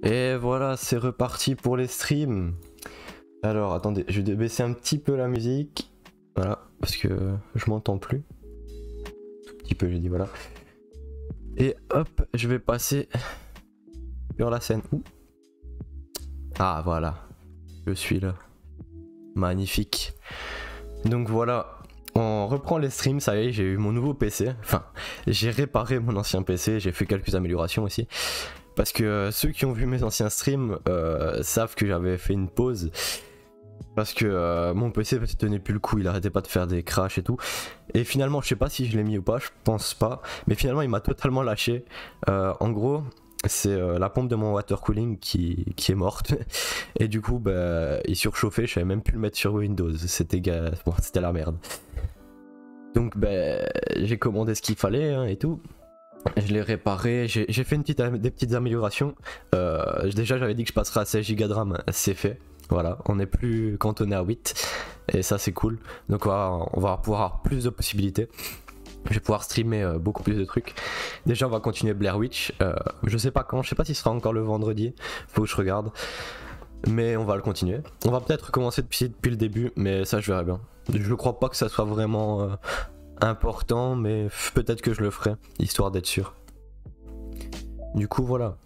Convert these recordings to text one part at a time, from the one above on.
Et voilà, c'est reparti pour les streams. Alors attendez, je vais baisser un petit peu la musique. Voilà, parce que je m'entends plus. Tout petit peu, j'ai dit voilà. Et hop, je vais passer sur la scène. Ouh. Ah voilà, je suis là. Magnifique. Donc voilà, on reprend les streams, ça y est, j'ai eu mon nouveau PC. Enfin, j'ai réparé mon ancien PC, j'ai fait quelques améliorations aussi. Parce que ceux qui ont vu mes anciens streams savent que j'avais fait une pause. Parce que mon PC tenait plus le coup, il arrêtait pas de faire des crashs et tout. Et finalement, je sais pas si je l'ai mis ou pas, je pense pas. Mais finalement, il m'a totalement lâché. En gros, c'est la pompe de mon water cooling qui est morte. Et du coup, bah, il surchauffait, je savais même plus le mettre sur Windows. C'était bon, c'était la merde. Donc, bah, j'ai commandé ce qu'il fallait hein, et tout. Je l'ai réparé, j'ai fait des petites améliorations. Déjà, j'avais dit que je passerais à 16 Go de RAM, c'est fait. Voilà, on n'est plus cantonné à 8 et ça c'est cool. Donc on va pouvoir avoir plus de possibilités. Je vais pouvoir streamer beaucoup plus de trucs. Déjà on va continuer Blair Witch. Je sais pas quand, je sais pas si ce sera encore le vendredi. Faut que je regarde. Mais on va le continuer. On va peut-être commencer depuis le début, mais ça je verrai bien. Je crois pas que ça soit vraiment important, mais peut-être que je le ferai, histoire d'être sûr. Du coup voilà.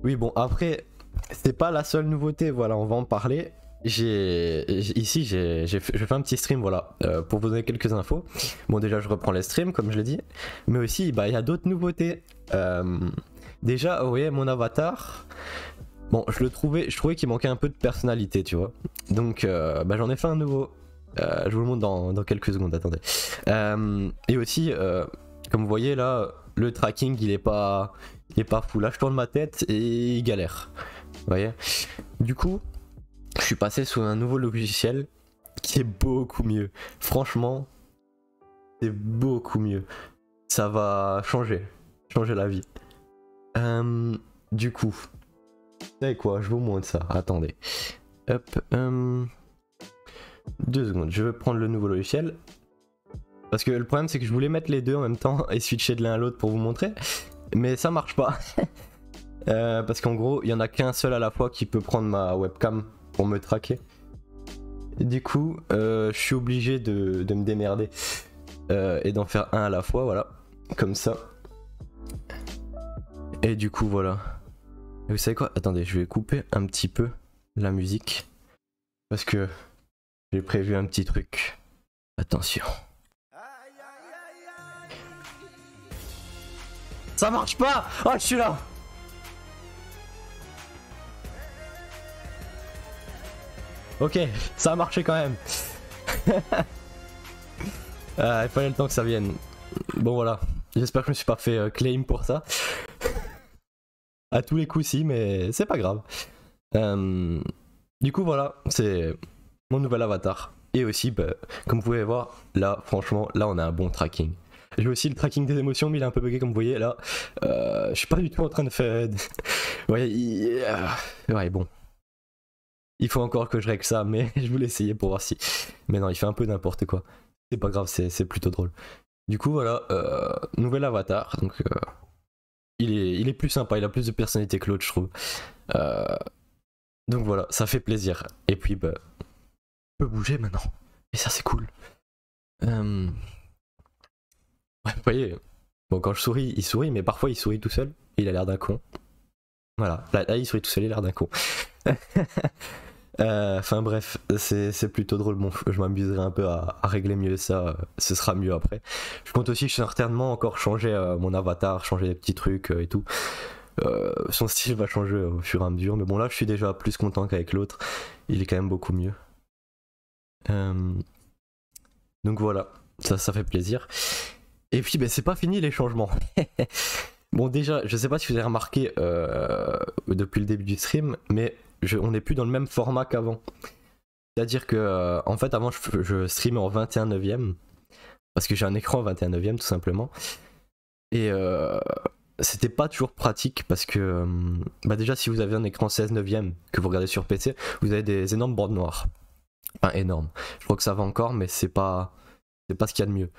Oui bon après... C'est pas la seule nouveauté, voilà, on va en parler. Ici, je fais un petit stream, voilà, pour vous donner quelques infos. Bon, déjà, je reprends les streams, comme je l'ai dit. Mais aussi, bah, il y a d'autres nouveautés. Déjà, vous voyez, mon avatar. Bon, je trouvais qu'il manquait un peu de personnalité, tu vois. Donc, bah, j'en ai fait un nouveau. Je vous le montre dans quelques secondes, attendez. Et aussi, comme vous voyez là, le tracking, il est pas fou. Là, je tourne ma tête et il galère. Vous voyez. Du coup, je suis passé sur un nouveau logiciel qui est beaucoup mieux. Franchement, c'est beaucoup mieux. Ça va changer la vie. Du coup, vous savez quoi, je vous montre ça. Attendez. Hop. 2 secondes, je vais prendre le nouveau logiciel. Parce que le problème, c'est que je voulais mettre les deux en même temps et switcher de l'un à l'autre pour vous montrer. Mais ça marche pas. Parce qu'en gros, il y en a qu'un seul à la fois qui peut prendre ma webcam pour me traquer. Et du coup, je suis obligé de me démerder et d'en faire un à la fois, voilà, comme ça. Et du coup, voilà. Et vous savez quoi? Attendez, je vais couper un petit peu la musique parce que j'ai prévu un petit truc. Attention. Ça marche pas! Oh, je suis là! Ok, ça a marché quand même. Il fallait le temps que ça vienne. Bon voilà, j'espère que je me suis pas fait claim pour ça. À tous les coups si, mais c'est pas grave. Du coup voilà, c'est mon nouvel avatar. Et aussi, bah, comme vous pouvez voir, là franchement, là on a un bon tracking. J'ai aussi le tracking des émotions, mais il est un peu bugué comme vous voyez là. Je suis pas du tout en train de faire... ouais bon. Il faut encore que je règle ça, mais je voulais essayer pour voir si... Mais non, il fait un peu n'importe quoi. C'est pas grave, c'est plutôt drôle. Du coup, voilà, nouvel avatar. Donc, il est plus sympa, il a plus de personnalité que l'autre, je trouve. Donc voilà, ça fait plaisir. Et puis, bah, on peut bouger maintenant. Et ça, c'est cool. Ouais, vous voyez, bon, quand je souris, il sourit, mais parfois, il sourit tout seul. Et il a l'air d'un con. Voilà, là, il sourit tout seul, il a l'air d'un con. Enfin bref, c'est plutôt drôle. Bon, je m'amuserai un peu à régler mieux ça. Ce sera mieux après. Je compte aussi certainement encore changer mon avatar, changer des petits trucs et tout. Son style va changer au fur et à mesure. Mais bon, là, je suis déjà plus content qu'avec l'autre. Il est quand même beaucoup mieux. Donc voilà, ça fait plaisir. Et puis, ben, c'est pas fini les changements. Bon, déjà, je sais pas si vous avez remarqué depuis le début du stream, mais on n'est plus dans le même format qu'avant. C'est-à-dire que, en fait, avant, je streamais en 21 neuvième, parce que j'ai un écran 21 neuvième, tout simplement. Et c'était pas toujours pratique, parce que, bah déjà, si vous avez un écran 16 neuvième que vous regardez sur PC, vous avez des énormes bords noirs. Enfin, énormes. Je crois que ça va encore, mais c'est pas ce qu'il y a de mieux.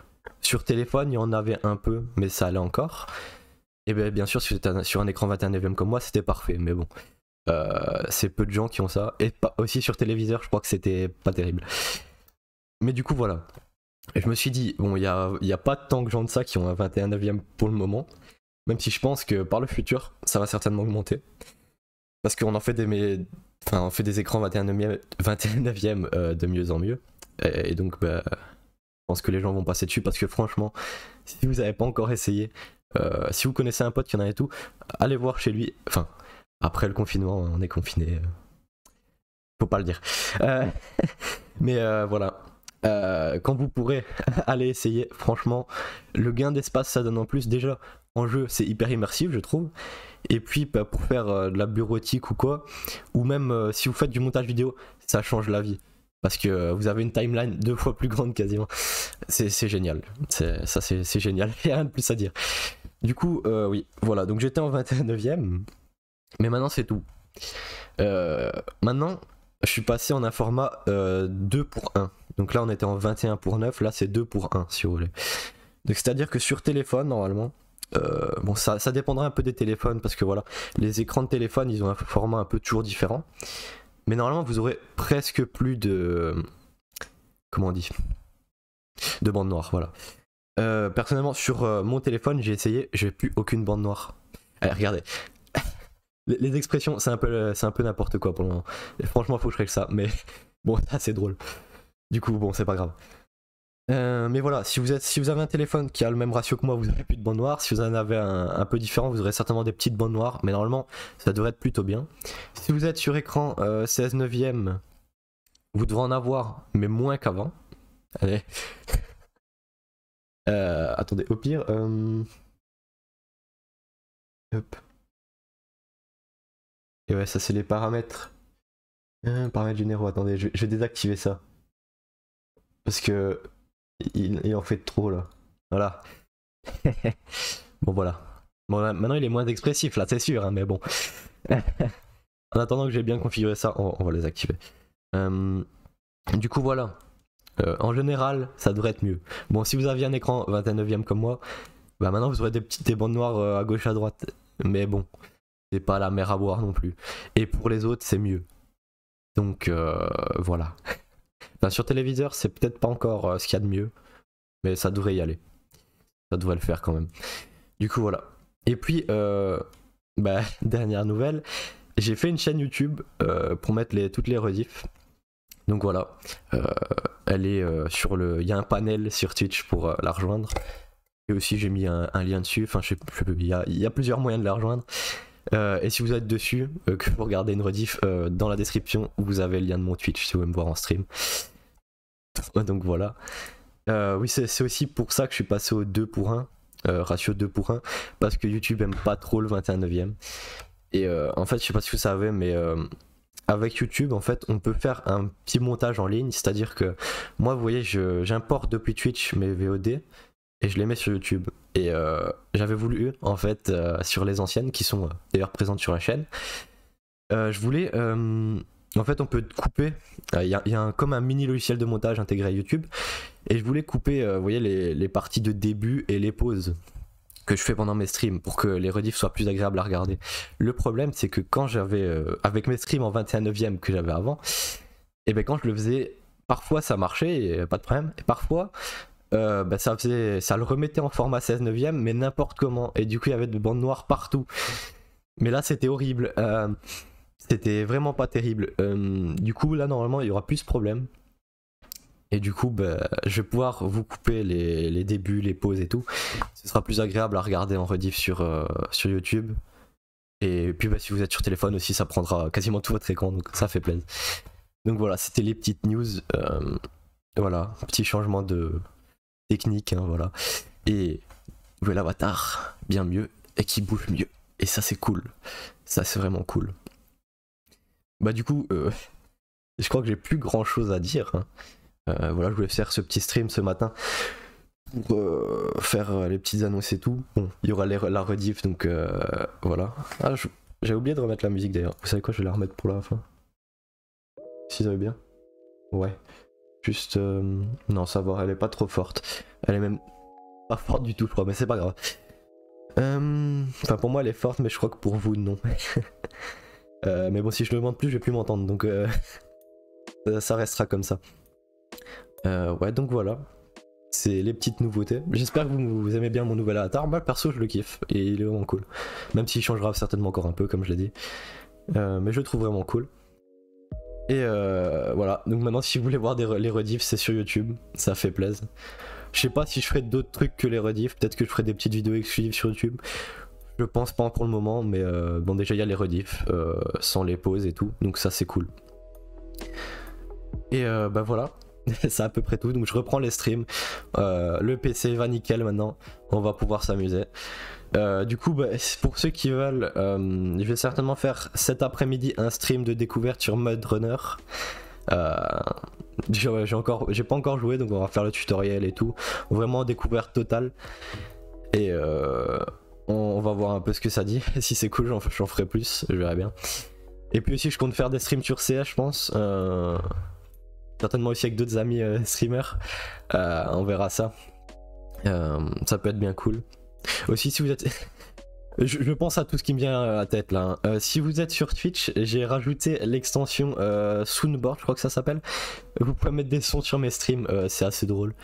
Sur téléphone, il y en avait un peu, mais ça allait encore. Et bien sûr, si vous êtes sur un écran 21 neuvième comme moi, c'était parfait, mais bon. C'est peu de gens qui ont ça. Et pas, aussi sur téléviseur, je crois que c'était pas terrible. Mais du coup, voilà. Et je me suis dit, bon, y a pas tant de gens de ça qui ont un 21 neuvième pour le moment. Même si je pense que par le futur, ça va certainement augmenter. Parce qu'on en fait enfin, on fait des écrans 21 neuvième de mieux en mieux. Et donc, bah, je pense que les gens vont passer dessus parce que franchement, si vous n'avez pas encore essayé, si vous connaissez un pote qui en a et tout, allez voir chez lui. Enfin, après le confinement, on est confiné. Faut pas le dire. Mais voilà. Quand vous pourrez aller essayer, franchement, le gain d'espace ça donne en plus. Déjà, en jeu, c'est hyper immersif, je trouve. Et puis, bah, pour faire de la bureautique ou quoi, ou même si vous faites du montage vidéo, ça change la vie. Parce que vous avez une timeline 2 fois plus grande quasiment. C'est génial. C'est génial. Il n'y a rien de plus à dire. Du coup, oui, voilà. Donc j'étais en 21ème. Mais maintenant, c'est tout. Maintenant, je suis passé en un format 2 pour 1. Donc là, on était en 21 pour 9. Là, c'est 2 pour 1, si vous voulez. Donc c'est-à-dire que sur téléphone, normalement, bon, ça dépendra un peu des téléphones. Parce que voilà, les écrans de téléphone, ils ont un format un peu toujours différent. Mais normalement, vous aurez presque plus de... Comment on dit? De bande noire, voilà. Personnellement, sur mon téléphone, j'ai essayé, j'ai plus aucune bande noire. Allez, regardez. Les expressions, c'est un peu n'importe quoi pour le moment. Et franchement, faut que je règle ça. Mais bon, c'est drôle. Du coup, bon, c'est pas grave. Mais voilà, si vous avez un téléphone qui a le même ratio que moi, vous n'aurez plus de bande noire. Si vous en avez un peu différent, vous aurez certainement des petites bandes noires. Mais normalement, ça devrait être plutôt bien. Si vous êtes sur écran 16 neuvième, vous devrez en avoir, mais moins qu'avant. Allez. Attendez, au pire... Hop. Et ouais, ça c'est les paramètres. Paramètres généraux, attendez, je vais désactiver ça. Parce que il en fait trop là. Voilà. Bon voilà. Bon là, maintenant il est moins expressif là, c'est sûr, hein, mais bon. En attendant que j'ai bien configuré ça, on va les activer. Du coup voilà. En général, ça devrait être mieux. Bon, si vous aviez un écran 21ème comme moi, bah maintenant vous aurez des bandes noires à gauche à droite. Mais bon, c'est pas la mer à boire non plus. Et pour les autres, c'est mieux. Donc voilà. Enfin, sur téléviseur, c'est peut-être pas encore ce qu'il y a de mieux, mais ça devrait y aller. Ça devrait le faire quand même. Du coup, voilà. Et puis, bah, dernière nouvelle, j'ai fait une chaîne YouTube pour mettre toutes les rediffs. Donc voilà, elle est sur le. Il y a un panel sur Twitch pour la rejoindre. Et aussi, j'ai mis un lien dessus. Enfin, il y a plusieurs moyens de la rejoindre. Et si vous êtes dessus, que vous regardez une rediff, dans la description, vous avez le lien de mon Twitch si vous voulez me voir en stream. Donc voilà. Oui, c'est aussi pour ça que je suis passé au 2 pour 1, ratio 2 pour 1, parce que YouTube aime pas trop le 21 neuvième. Et en fait, je sais pas si vous savez, mais avec YouTube, en fait, on peut faire un petit montage en ligne, c'est-à-dire que moi, vous voyez, j'importe depuis Twitch mes VOD et je les mets sur YouTube. Et j'avais voulu, en fait, sur les anciennes, qui sont d'ailleurs présentes sur la chaîne, je voulais... en fait, on peut couper. Il y a comme un mini logiciel de montage intégré à YouTube. Et je voulais couper, vous voyez, les parties de début et les pauses que je fais pendant mes streams pour que les rediffs soient plus agréables à regarder. Le problème, c'est que quand j'avais, avec mes streams en 21 neuvième que j'avais avant, et ben quand je le faisais, parfois ça marchait, et pas de problème. Et parfois, bah, ça le remettait en format 16 neuvième, mais n'importe comment. Et du coup, il y avait des bandes noires partout. Mais là, c'était horrible. C'était vraiment pas terrible. Du coup, là, normalement, il y aura plus ce problème. Et du coup, bah, je vais pouvoir vous couper les débuts, les pauses et tout. Ce sera plus agréable à regarder en rediff sur YouTube. Et puis, bah, si vous êtes sur téléphone aussi, ça prendra quasiment tout votre écran, donc ça fait plaisir. Donc voilà, c'était les petites news. Voilà, petit changement de technique, hein, voilà. Et nouvel avatar, bien mieux, et qui bouge mieux. Et ça, c'est cool. Ça, c'est vraiment cool. Bah du coup, je crois que j'ai plus grand chose à dire. Hein. Voilà, je voulais faire ce petit stream ce matin pour faire les petites annonces et tout. Bon, il y aura la rediff, donc voilà. Ah, j'ai oublié de remettre la musique d'ailleurs. Vous savez quoi, je vais la remettre pour la fin. Si ça va bien. Ouais. Juste... non, ça va, elle est pas trop forte. Elle est même pas forte du tout, je crois, mais c'est pas grave. Enfin pour moi elle est forte mais je crois que pour vous non. Mais bon si je le demande plus je vais plus m'entendre donc ça restera comme ça. Ouais donc voilà. C'est les petites nouveautés. J'espère que vous aimez bien mon nouvel avatar. Moi perso je le kiffe et il est vraiment cool. Même s'il changera certainement encore un peu comme je l'ai dit. Mais je le trouve vraiment cool. Et voilà, donc maintenant si vous voulez voir les rediffs c'est sur YouTube, ça fait plaisir. Je sais pas si je ferai d'autres trucs que les rediffs, peut-être que je ferai des petites vidéos exclusives sur YouTube. Je pense pas pour le moment, mais bon déjà il y a les rediffs, sans les pauses et tout, donc ça c'est cool. Et bah voilà, c'est à peu près tout, donc je reprends les streams. Le PC va nickel maintenant, on va pouvoir s'amuser. Du coup, bah, pour ceux qui veulent, je vais certainement faire cet après-midi un stream de découverte sur Mud Runner. J'ai pas encore joué, donc on va faire le tutoriel et tout. Vraiment découverte totale. Et on va voir un peu ce que ça dit. Si c'est cool, j'en ferai plus, je verrai bien. Et puis aussi, je compte faire des streams sur CS, je pense. Certainement aussi avec d'autres amis streamers. On verra ça. Ça peut être bien cool. Aussi si vous êtes... je pense à tout ce qui me vient à la tête là. Si vous êtes sur Twitch, j'ai rajouté l'extension Soundboard, je crois que ça s'appelle. Vous pouvez mettre des sons sur mes streams, c'est assez drôle.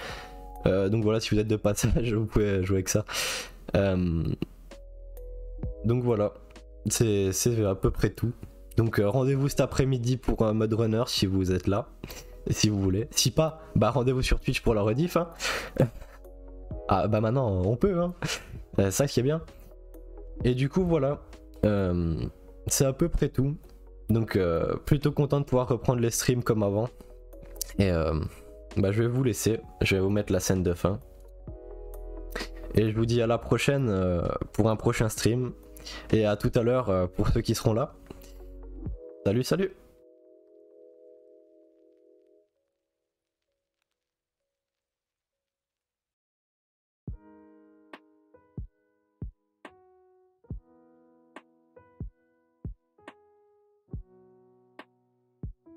Donc voilà, si vous êtes de passage, vous pouvez jouer avec ça. Donc voilà, c'est à peu près tout. Donc rendez-vous cet après-midi pour un Mud Runner si vous êtes là, si vous voulez. Si pas, bah rendez-vous sur Twitch pour la rediff. Hein. Ah bah maintenant on peut, hein. Ça qui est bien. Et du coup voilà, c'est à peu près tout. Donc plutôt content de pouvoir reprendre les streams comme avant. Et bah je vais vous laisser, je vais vous mettre la scène de fin. Et je vous dis à la prochaine pour un prochain stream. Et à tout à l'heure pour ceux qui seront là. Salut salut.